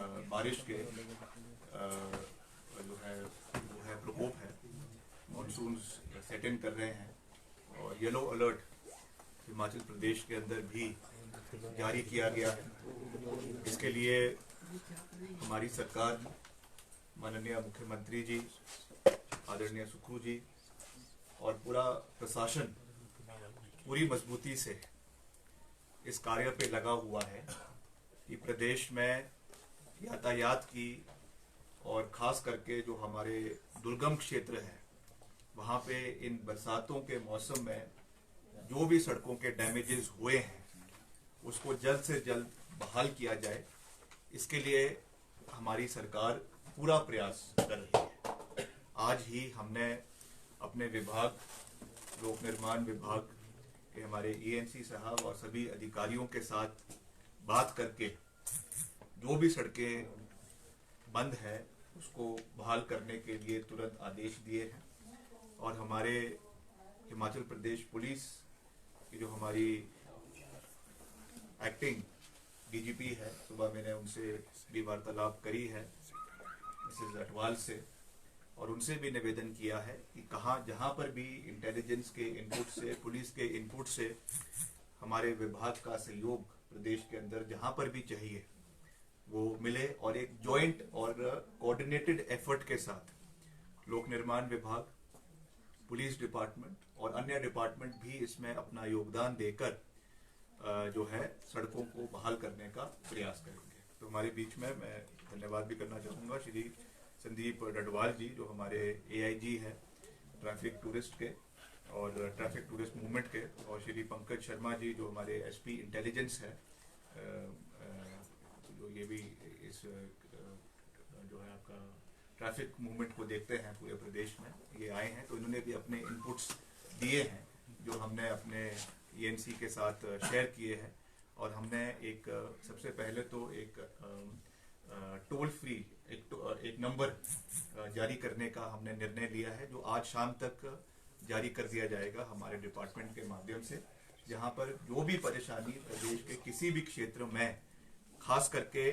बारिश के जो है वो है प्रकोप है। मानसून सेट इन कर रहे हैं और येलो अलर्ट हिमाचल प्रदेश के अंदर भी जारी किया गया है। इसके लिए हमारी सरकार, माननीय मुख्यमंत्री जी, आदरणीय सुक्खू जी और पूरा प्रशासन पूरी मजबूती से इस कार्य पे लगा हुआ है कि प्रदेश में यातायात की और खास करके जो हमारे दुर्गम क्षेत्र है वहाँ पे इन बरसातों के मौसम में जो भी सड़कों के डैमेजेस हुए हैं उसको जल्द से जल्द बहाल किया जाए। इसके लिए हमारी सरकार पूरा प्रयास कर रही है। आज ही हमने अपने विभाग, लोक निर्माण विभाग के हमारे ENC साहब और सभी अधिकारियों के साथ बात करके जो भी सड़कें बंद है उसको बहाल करने के लिए तुरंत आदेश दिए हैं। और हमारे हिमाचल प्रदेश पुलिस की जो हमारी एक्टिंग DGP है, सुबह मैंने उनसे भी वार्तालाप करी है मिसेस अटवाल से, और उनसे भी निवेदन किया है कि जहाँ पर भी इंटेलिजेंस के इनपुट से, पुलिस के इनपुट से हमारे विभाग का सहयोग प्रदेश के अंदर जहाँ पर भी चाहिए वो मिले और एक जॉइंट और कोऑर्डिनेटेड एफर्ट के साथ लोक निर्माण विभाग, पुलिस डिपार्टमेंट और अन्य डिपार्टमेंट भी इसमें अपना योगदान देकर जो है सड़कों को बहाल करने का प्रयास करेंगे। तो हमारे बीच में मैं धन्यवाद भी करना चाहूँगा श्री संदीप डडवाल जी, जो हमारे AIG है ट्रैफिक टूरिस्ट के और ट्रैफिक टूरिस्ट मूवमेंट के, और श्री पंकज शर्मा जी जो हमारे SP इंटेलिजेंस है, जो ये भी इस जो है आपका ट्रैफिक मूवमेंट को देखते हैं पूरे प्रदेश में, ये आए हैं। तो इन्होंने भी अपने इनपुट्स दिए हैं जो हमने अपने ENC के साथ शेयर किए हैं। और हमने एक सबसे पहले तो एक टोल फ्री एक नंबर जारी करने का हमने निर्णय लिया है, जो आज शाम तक जारी कर दिया जाएगा हमारे डिपार्टमेंट के माध्यम से, जहां पर जो भी परेशानी प्रदेश के किसी भी क्षेत्र में खास करके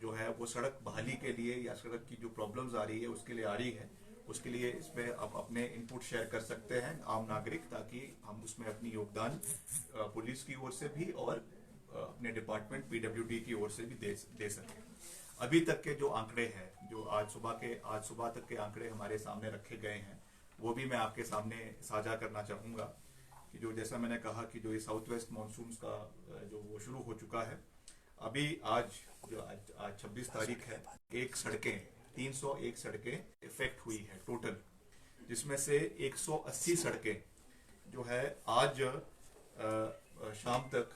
जो है वो सड़क बहाली के लिए या सड़क की जो प्रॉब्लम्स आ रही है उसके लिए आ रही है, उसके लिए इसमें आप अपने इनपुट शेयर कर सकते हैं आम नागरिक, ताकि हम उसमें अपनी योगदान पुलिस की ओर से भी और अपने डिपार्टमेंट PWD की ओर से भी दे सकें। अभी तक के जो आंकड़े हैं, जो आज सुबह तक के आंकड़े हमारे सामने रखे गए हैं, वो भी मैं आपके सामने साझा करना चाहूँगा कि जो जैसा मैंने कहा कि जो ये साउथ वेस्ट मानसून का जो वो शुरू हो चुका है, अभी आज 26 तारीख है, 301 सड़कें इफेक्ट हुई है टोटल, जिसमें से 180 सड़कें जो है आज शाम तक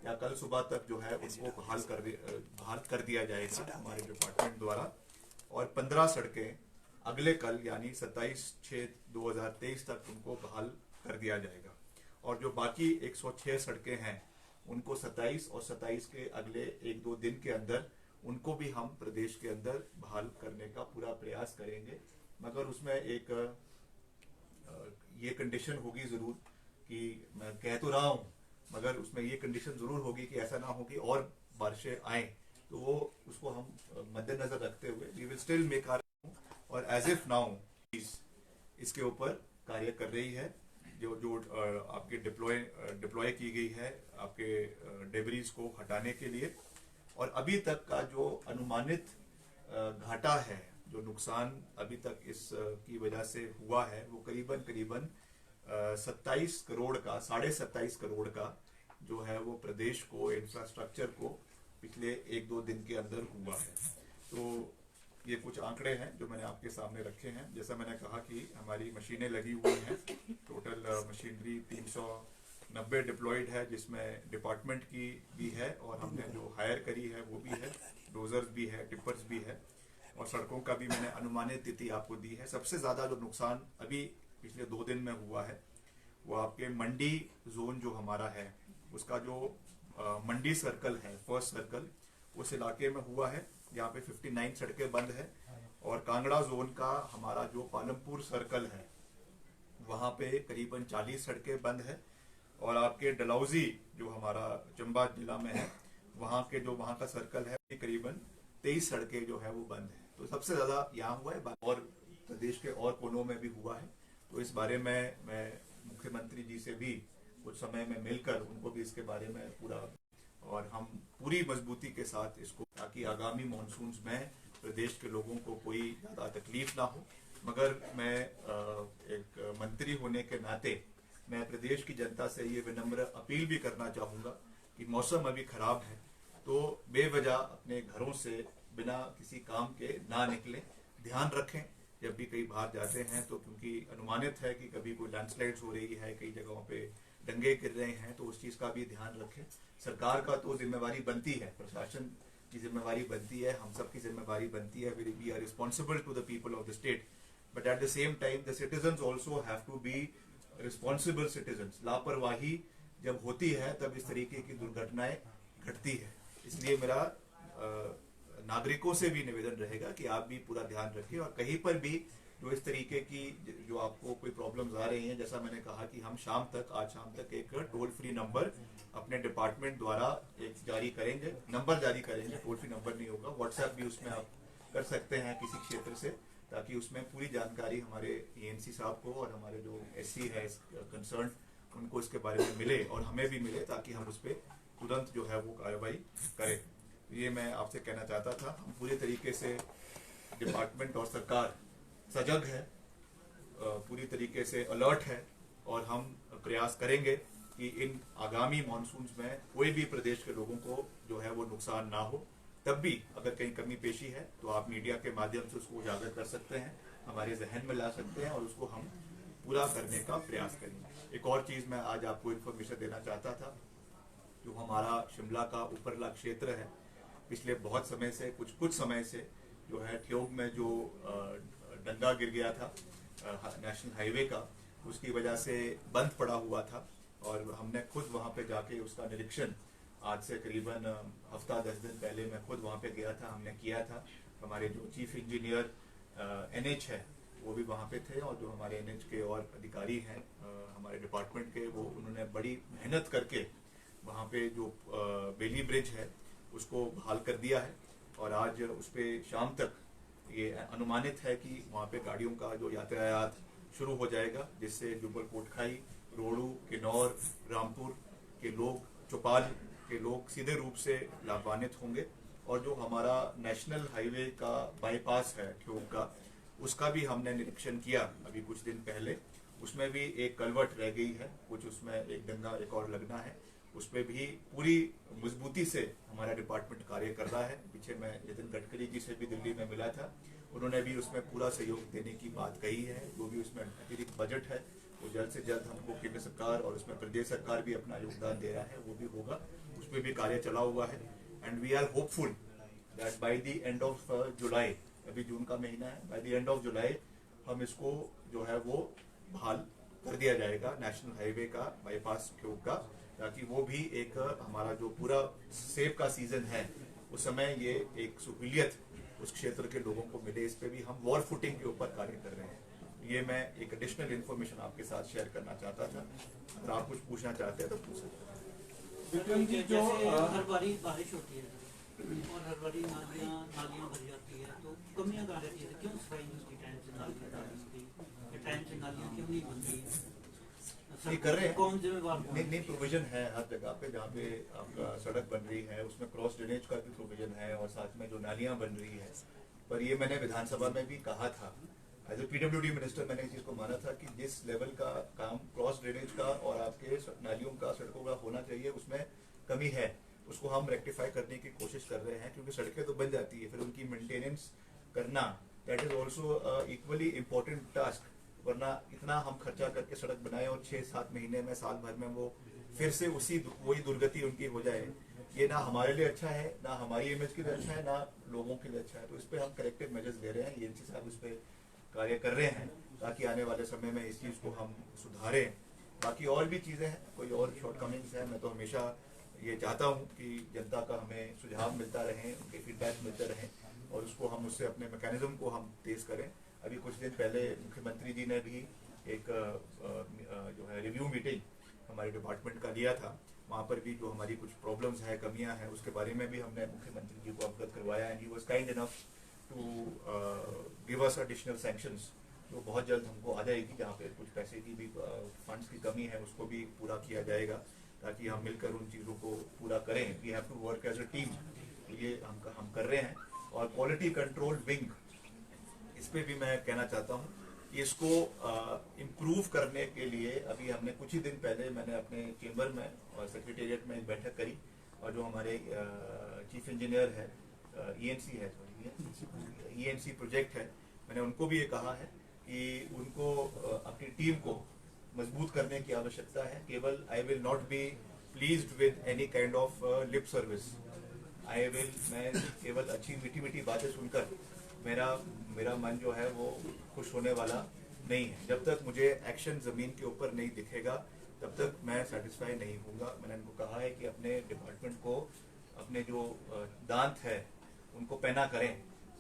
या कल सुबह तक जो है उनको बहाल कर दिया जाएगा हमारे डिपार्टमेंट द्वारा, और 15 सड़कें अगले कल यानी 27/6/2023 तक उनको बहाल कर दिया जाएगा। और जो बाकी 106 सड़कें हैं उनको 27 और 27 के अगले 1-2 दिन के अंदर उनको भी हम प्रदेश के अंदर बहाल करने का पूरा प्रयास करेंगे। मगर उसमें एक ये कंडीशन होगी जरूर, कि मैं कह तो रहा हूँ मगर उसमें ये कंडीशन जरूर होगी कि ऐसा ना हो कि और बारिशें आए, तो वो उसको हम मद्देनजर रखते हुए we will still make our, और एज इफ नाउ इसके ऊपर कार्य कर रही है, जो आपके डिप्लॉय की गई है आपके डेब्रीज को हटाने के लिए। और अभी तक का जो अनुमानित घाटा है, जो नुकसान अभी तक इस की वजह से हुआ है, वो करीबन 27 करोड़ का, 27.5 करोड़ का जो है वो प्रदेश को, इंफ्रास्ट्रक्चर को पिछले 1-2 दिन के अंदर हुआ है। तो ये कुछ आंकड़े हैं जो मैंने आपके सामने रखे हैं। जैसा मैंने कहा कि हमारी मशीनें लगी हुई हैं, टोटल मशीनरी 390 डिप्लॉयड है, जिसमें डिपार्टमेंट की भी है और हमने जो हायर करी है वो भी है, डोजर्स भी है, टिपर्स भी है, और सड़कों का भी मैंने अनुमानित तिथि आपको दी है। सबसे ज्यादा जो नुकसान अभी पिछले 2 दिन में हुआ है वो आपके मंडी जोन जो हमारा है उसका जो मंडी सर्कल है, फर्स्ट सर्कल, उस इलाके में हुआ है, जहाँ पे 59 सड़कें बंद है। और कांगड़ा जोन का हमारा जो पालमपुर सर्कल है वहाँ पे करीबन 40 सड़कें बंद है। और आपके डलहौजी जो हमारा चंबा जिला में है, वहाँ का सर्कल है करीबन 23 सड़कें जो है वो बंद है। तो सबसे ज्यादा यहाँ हुआ है और प्रदेश के और कोनों में भी हुआ है। तो इस बारे में मैं मुख्यमंत्री जी से भी कुछ समय में मिलकर उनको भी इसके बारे में पूरा, और हम पूरी मजबूती के साथ इसको, ताकि आगामी मॉनसून में प्रदेश के लोगों को कोई ज्यादा तकलीफ ना हो। मगर मैं एक मंत्री होने के नाते मैं प्रदेश की जनता से ये विनम्र अपील भी करना चाहूंगा कि मौसम अभी खराब है, तो बेवजह अपने घरों से बिना किसी काम के ना निकलें। ध्यान रखें जब भी कहीं बाहर जाते हैं तो, क्योंकि अनुमानित है कि कभी कोई लैंडस्लाइड्स हो रही है, कई जगहों पे दंगे गिर रहे हैं, तो उस चीज का भी ध्यान रखें। सरकार का तो जिम्मेवारी बनती है, प्रशासन की जिम्मेवारी बनती है, हम सब की जिम्मेवारी बनती है। We are responsible to the people of the state, but at the same time the citizens also have to be responsible citizens. लापरवाही जब होती है तब इस तरीके की दुर्घटनाएं घटती है। इसलिए मेरा नागरिकों से भी निवेदन रहेगा कि आप भी पूरा ध्यान रखें, और कहीं पर भी जो इस तरीके की जो आपको कोई प्रॉब्लम्स आ रही हैं, जैसा मैंने कहा कि हम आज शाम तक एक टोल फ्री नंबर अपने डिपार्टमेंट द्वारा एक जारी करेंगे, नंबर जारी करेंगे। टोल फ्री नंबर नहीं होगा, व्हाट्सएप भी उसमें आप कर सकते हैं किसी क्षेत्र से, ताकि उसमें पूरी जानकारी हमारे एएनसी साहब को और हमारे जो एससी है कंसर्न उनको इसके बारे में मिले और हमें भी मिले, ताकि हम उस पर तुरंत जो है वो कार्रवाई करें। ये मैं आपसे कहना चाहता था। हम पूरे तरीके से डिपार्टमेंट और सरकार सजग है, पूरी तरीके से अलर्ट है, और हम प्रयास करेंगे कि इन आगामी मॉनसून में कोई भी प्रदेश के लोगों को जो है वो नुकसान ना हो। तब भी अगर कहीं कमी पेशी है तो आप मीडिया के माध्यम से उसको उजागर कर सकते हैं, हमारे जहन में ला सकते हैं, और उसको हम पूरा करने का प्रयास करेंगे। एक और चीज मैं आज आपको इन्फॉर्मेशन देना चाहता था। जो हमारा शिमला का ऊपरला क्षेत्र है, पिछले बहुत समय से कुछ समय से जो है ठियोग में जो डंगा गिर गया था नेशनल हाईवे का, उसकी वजह से बंद पड़ा हुआ था, और हमने खुद वहां पे जाके उसका निरीक्षण आज से करीबन हफ्ता 10 दिन पहले मैं खुद वहां पे गया था, हमने किया था। हमारे जो चीफ इंजीनियर एनएच है वो भी वहां पे थे, और जो हमारे एनएच के और अधिकारी हैं हमारे डिपार्टमेंट के, वो उन्होंने बड़ी मेहनत करके वहां पे जो बेली ब्रिज है उसको बहाल कर दिया है, और आज उस पर शाम तक ये अनुमानित है कि वहां पे गाड़ियों का जो यातायात शुरू हो जाएगा, जिससे जुब्बल कोटखाई, रोहड़ू, किन्नौर, रामपुर के लोग, चौपाल के लोग सीधे रूप से लाभान्वित होंगे। और जो हमारा नेशनल हाईवे का बाईपास है ठियोग का, उसका भी हमने निरीक्षण किया अभी कुछ दिन पहले। उसमें भी एक कलवट रह गई है, कुछ उसमें एक डंगा एक और लगना है, उसमें भी पूरी मजबूती से हमारा डिपार्टमेंट कार्य कर रहा है। पीछे मैं नितिन गडकरी जी से भी दिल्ली में मिला था, उन्होंने भी उसमें पूरा सहयोग देने की बात कही है। जो भी उसमें अतिरिक्त बजट है वो जल्द से जल्द हमको केंद्र सरकार और उसमें प्रदेश सरकार भी अपना योगदान दे रहा है, वो भी होगा। उसमें भी कार्य चला हुआ है, and we are hopeful that by the end of July, अभी जून का महीना है, by the end of July हम इसको जो है वो बहाल कर दिया जाएगा, नेशनल हाईवे का बाईपास ठियोग का, ताकि वो भी एक हमारा जो पूरा सेब का सीजन है उस समय ये एक सहूलियत उस क्षेत्र के लोगों को मिले। इस पे भी हम वॉर फुटिंग के ऊपर कार्य कर रहे हैं। ये मैं एक एडिशनल इन्फॉर्मेशन आपके साथ शेयर करना चाहता था। अगर आप कुछ पूछना चाहते हैं तो पूछ सकते हैं। जो हर बारी बारिश होती है और हर बारी नालियां भर जाती है, तो कमियां कहाँ रहती है? क्यों सफाई उसकी टाइम से नालियां क्यों नहीं बनती? कर रहे हैं, कौन जिम्मेवार? नहीं प्रोविजन है हर जगह पे, जहाँ पे आपका सड़क बन रही है उसमें क्रॉस ड्रेनेज का भी प्रोविजन है, और साथ में जो नालियां बन रही है। पर ये मैंने विधानसभा में भी कहा था, एज ए पीडब्ल्यूडी मिनिस्टर मैंने इस चीज को माना था कि जिस लेवल का काम क्रॉस ड्रेनेज का और आपके नालियों का, सड़कों का होना चाहिए, उसमें कमी है, उसको हम रेक्टिफाई करने की कोशिश कर रहे हैं। क्योंकि सड़कें तो बन जाती है, फिर उनकी मेंटेनेंस करना that is also equally important task. वरना इतना हम खर्चा करके सड़क बनाए और 6-7 महीने में, साल भर में वो फिर से वही दुर्गति उनकी हो जाए, ये ना हमारे लिए अच्छा है, ना हमारी इमेज के लिए अच्छा है, ना लोगों के लिए अच्छा है। तो इस पे हम करेक्टिव मेजर्स ले रहे हैं, एएनसी साहब इस पे कार्य कर रहे हैं, ताकि आने वाले समय में इस चीज को हम सुधारें। बाकी और भी चीजें हैं, कोई और शॉर्टकमिंग्स है, मैं तो हमेशा ये चाहता हूँ कि जनता का हमें सुझाव मिलता रहे, उनके फीडबैक मिलते रहे, और उसको हम उससे अपने मैकेनिज्म को हम तेज करें। अभी कुछ दिन पहले मुख्यमंत्री जी ने भी एक जो है रिव्यू मीटिंग हमारे डिपार्टमेंट का लिया था, वहाँ पर भी जो हमारी कुछ प्रॉब्लम्स है, कमियां हैं, उसके बारे में भी हमने मुख्यमंत्री जी को अवगत करवाया and he was kind enough to give us additional sanctions जो बहुत जल्द हमको आ जाएगी, जहाँ पे कुछ पैसे की भी फंड्स की कमी है उसको भी पूरा किया जाएगा ताकि हम मिलकर उन चीज़ों को पूरा करें। We have to work as a team, ये हम कर रहे हैं। और क्वालिटी कंट्रोल विंग, इस पर भी मैं कहना चाहता हूँ कि इसको इम्प्रूव करने के लिए अभी हमने कुछ ही दिन पहले मैंने अपने चेंबर में और सेक्रेटेरिएट में एक बैठक करी और जो हमारे चीफ इंजीनियर है, ईएनसी है, सॉरी ईएनसी प्रोजेक्ट है, मैंने उनको भी ये कहा है कि उनको अपनी टीम को मजबूत करने की आवश्यकता है। केवल I will not be pleased with any kind of lip service, मैं केवल अच्छी मीठी मीठी बातें सुनकर मेरा मन जो है वो खुश होने वाला नहीं है। जब तक मुझे एक्शन जमीन के ऊपर नहीं दिखेगा तब तक मैं सेटिस्फाई नहीं होऊंगा। मैंने उनको कहा है कि अपने डिपार्टमेंट को अपने जो दांत है उनको पैना करें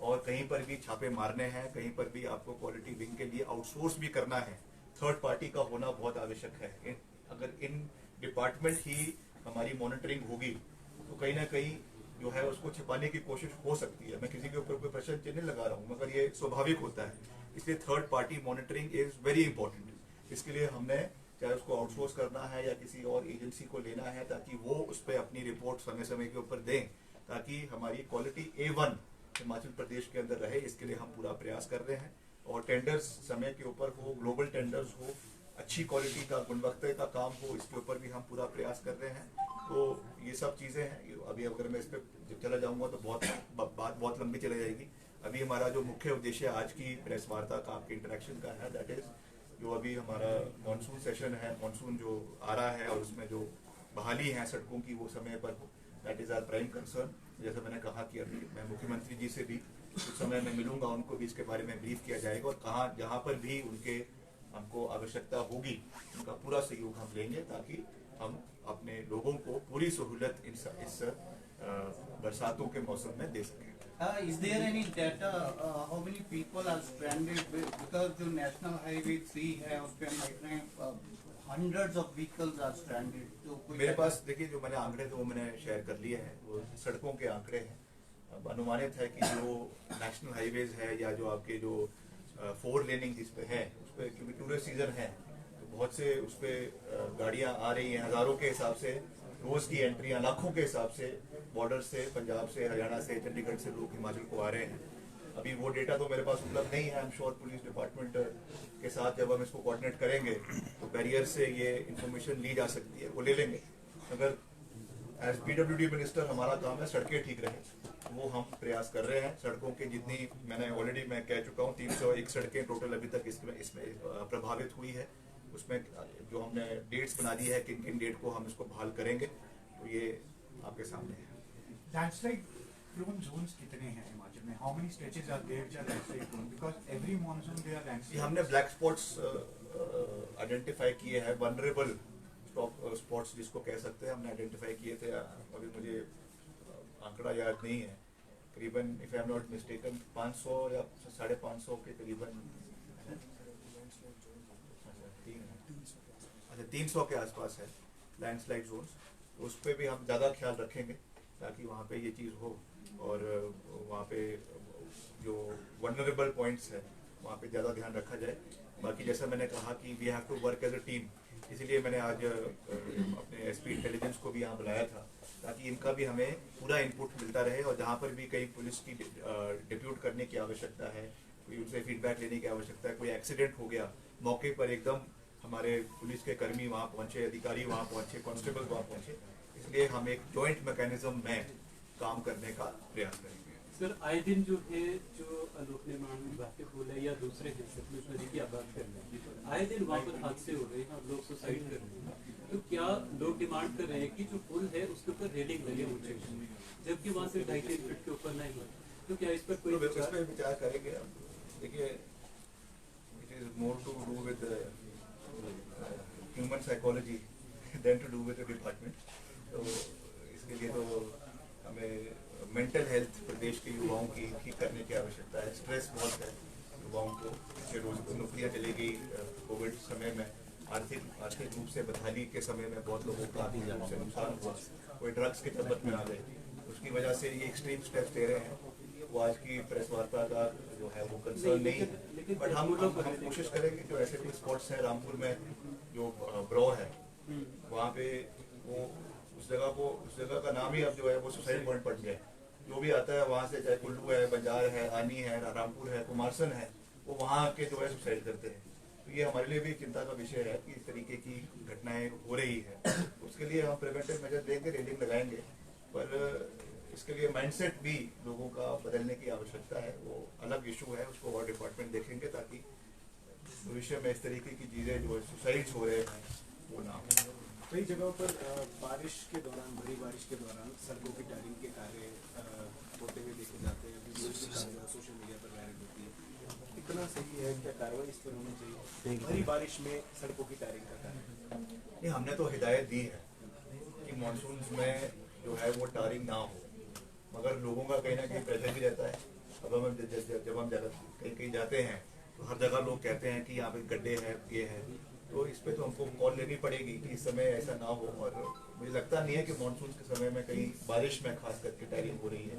और कहीं पर भी छापे मारने हैं, कहीं पर भी आपको क्वालिटी विंग के लिए आउटसोर्स भी करना है, थर्ड पार्टी का होना बहुत आवश्यक है। अगर इन डिपार्टमेंट ही हमारी मॉनिटरिंग होगी तो कहीं ना कहीं जो है उसको छिपाने की कोशिश हो सकती है। मैं किसी के ऊपर कोई प्रश्न चिन्ह लगा रहा हूँ, मगर ये स्वाभाविक होता है। इसलिए third party monitoring is very important. इसके लिए हमने चाहे उसको आउटसोर्स करना है या किसी और एजेंसी को लेना है ताकि वो उस पर अपनी रिपोर्ट समय समय के ऊपर दें ताकि हमारी क्वालिटी A1 हिमाचल प्रदेश के अंदर रहे। इसके लिए हम पूरा प्रयास कर रहे हैं और टेंडर्स समय के ऊपर हो, ग्लोबल टेंडर्स हो, अच्छी क्वालिटी का गुणवत्ता का काम हो, इसके ऊपर भी हम पूरा प्रयास कर रहे हैं। तो ये सब चीज़ें हैं। अभी अगर मैं इस पर चला जाऊंगा तो बात बहुत लंबी चली जाएगी। अभी हमारा जो मुख्य उद्देश्य आज की प्रेस वार्ता का, आपके इंटरेक्शन का है, दैट इज जो अभी हमारा मानसून सेशन है, मानसून जो आ रहा है और उसमें जो बहाली है सड़कों की वो समय पर हो, that is our prime concern. जैसे मैंने कहा कि अभी मैं मुख्यमंत्री जी से भी कुछ समय में मिलूंगा, उनको भी इसके बारे में ब्रीफ किया जाएगा और कहाँ जहाँ पर भी उनके हमको आवश्यकता होगी उनका पूरा सहयोग हम लेंगे ताकि हम अपने लोगों को पूरी सहूलत इस बरसातों के मौसम में दे सकें। Is there any data how many people are stranded because जो नेशनल हाईवे 3 है उस पे हम देख रहे हैं hundreds of vehicles are stranded। तो मेरे पास देखिए जो मैंने आंकड़े थे वो मैंने शेयर कर लिए हैं, वो सड़कों के आंकड़े हैं। अब अनुमानित है कि जो नेशनल हाईवेज है या जो आपके जो 4 लेनिंग जिस पे है उस पर क्योंकि टूरिस्ट सीजन है तो बहुत से उस पर गाड़ियाँ आ रही हैं, हज़ारों के हिसाब से रोज की एंट्रियां, लाखों के हिसाब से बॉर्डर से, पंजाब से, हरियाणा से, चंडीगढ़ से लोग हिमाचल को आ रहे हैं। अभी वो डेटा तो मेरे पास उपलब्ध नहीं है। I am sure police department के साथ जब हम इसको कोऑर्डिनेट करेंगे तो बैरियर से ये इंफॉर्मेशन ली जा सकती है, वो ले लेंगे। अगर एज PWD मिनिस्टर हमारा काम है सड़कें ठीक रहे, वो हम प्रयास कर रहे हैं। सड़कों की जितनी मैंने ऑलरेडी मैं कह चुका हूँ 301 सड़कें टोटल अभी तक इसमें प्रभावित हुई है। उसमें जो हमने डेट्स बना दी है किन किन डेट को हम इसको बहाल करेंगे, तो ये आपके सामने है। लैंडस्लाइड प्रोन जोन्स कितने हैं हिमाचल में? How many stretches are there which are landslide prone? Because every monsoon there are landslide. हमने ब्लैक स्पॉट्स आइडेंटिफाई किए हैं, वनरेबल स्पॉट्स जिसको कह सकते हैं, हमने आइडेंटिफाई किए थे। अभी मुझे आंकड़ा याद नहीं है, करीबन if I am not mistaken 500 या 550 के करीबन 300 के आसपास है लैंडस्लाइड जोन्स। तो उस पर भी हम ज़्यादा ख्याल रखेंगे ताकि वहाँ पे ये चीज़ हो और वहाँ पे जो वनरेबल पॉइंट्स है वहाँ पे ज़्यादा ध्यान रखा जाए। बाकी जैसा मैंने कहा कि we have to work as a team, इसीलिए मैंने आज अपने SP इंटेलिजेंस को भी यहाँ बुलाया था ताकि इनका भी हमें पूरा इनपुट मिलता रहे और जहाँ पर भी कहीं पुलिस की डिप्यूट करने की आवश्यकता है, कोई उनसे फीडबैक लेने की आवश्यकता है, कोई एक्सीडेंट हो गया, मौके पर एकदम हमारे पुलिस के कर्मी वहाँ पहुँचे, अधिकारी वहाँ पहुँचे, कांस्टेबल वहाँ पहुँचे। इसलिए हम एक जॉइंट मैकेनिज्म में काम करने का प्रयास करेंगे। सर आए दिन जो है जो लोक निर्माण विभाग के पुल है या दूसरे हैं, सतलुज नदी की आप बात कर रहे हैं, आए दिन वहाँ पर हादसे हो रहे हैं, लोग सुसाइड कर रहे हैं। तो क्या लोग डिमांड कर रहे हैं कि जो पुल है उसके ऊपर रेलिंग लगे ऊंचे, जबकि वहाँ से 2.5-3 फीट के ऊपर नहीं है? तो क्या इस पर कोई विचार करेंगे? देखिए it is more to do with human psychology than to do with the department. तो इसके लिए तो हमें मेंटल हेल्थ प्रदेश के युवाओं की ठीक करने की आवश्यकता है। स्ट्रेस बहुत है युवाओं को, पिछले रोज नौकरियाँ चली गई कोविड समय में, आर्थिक रूप से बदहाली के समय में बहुत लोगों का आर्थिक रूप से नुकसान हुआ, कोई ड्रग्स के तलबत में आ गए, उसकी वजह से ये एक्सट्रीम स्टेप्स ले रहे हैं। वो आज की प्रेस वार्ता का जो है वो कंसर्न नहीं है, बट हम कोशिश करेंगे जो ऐसे भी स्पॉट्स हैं रामपुर में, जो ब्रो है वहाँ पे, वो उस जगह का नाम ही अब जो है वो सुसाइड पॉइंट बन गया। जो भी आता है वहाँ से, चाहे कुल्लू है, बंजार है, आनी है, रामपुर है, कुमारसन है, वो वहाँ के जो है सुसाइड करते हैं। तो ये हमारे लिए भी चिंता का विषय है कि इस तरीके की घटनाएं हो रही है। उसके लिए हम प्रिवेंटिव मेजर देंगे, रेलिंग लगाएंगे, पर इसके लिए माइंडसेट भी लोगों का बदलने की आवश्यकता है। वो अलग इशू है, उसको और डिपार्टमेंट देखेंगे ताकि भविष्य में इस तरीके की चीज़ें जो सुसाइड्स हो रहे हैं वो ना हो। कई जगहों पर बारिश के दौरान, बड़ी बारिश के दौरान सड़कों की टायरिंग के कार्य होते हुए देखे जाते हैं, वीडियोज भी सोशल मीडिया पर वायरल होती है। कितना सही है, क्या कार्रवाई इस पर होनी चाहिए बड़ी बारिश में सड़कों की टायरिंग का कार्य? ये हमने तो हिदायत दी है कि मानसून में जो है वो टायरिंग ना हो, मगर लोगों का कहीं ना कहीं प्रेशर भी रहता है। अब हम जब हम कहीं जाते हैं तो हर जगह लोग कहते हैं कि यहाँ पे गड्ढे हैं, ये है, तो इस पे तो हमको कॉल लेनी पड़ेगी कि इस समय ऐसा ना हो। और मुझे लगता नहीं है कि मानसून के समय में कहीं बारिश में खास करके टायरिंग हो रही है,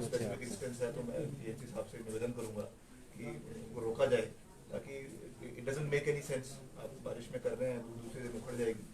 स्पेसिफिक इंस्टेंस है, तो मैं ये साहब से निवेदन करूंगा कि वो रोका जाए, ताकि it doesn't make any sense. आप बारिश में कर रहे हैं, दूसरे दिन उखड़ जाएगी।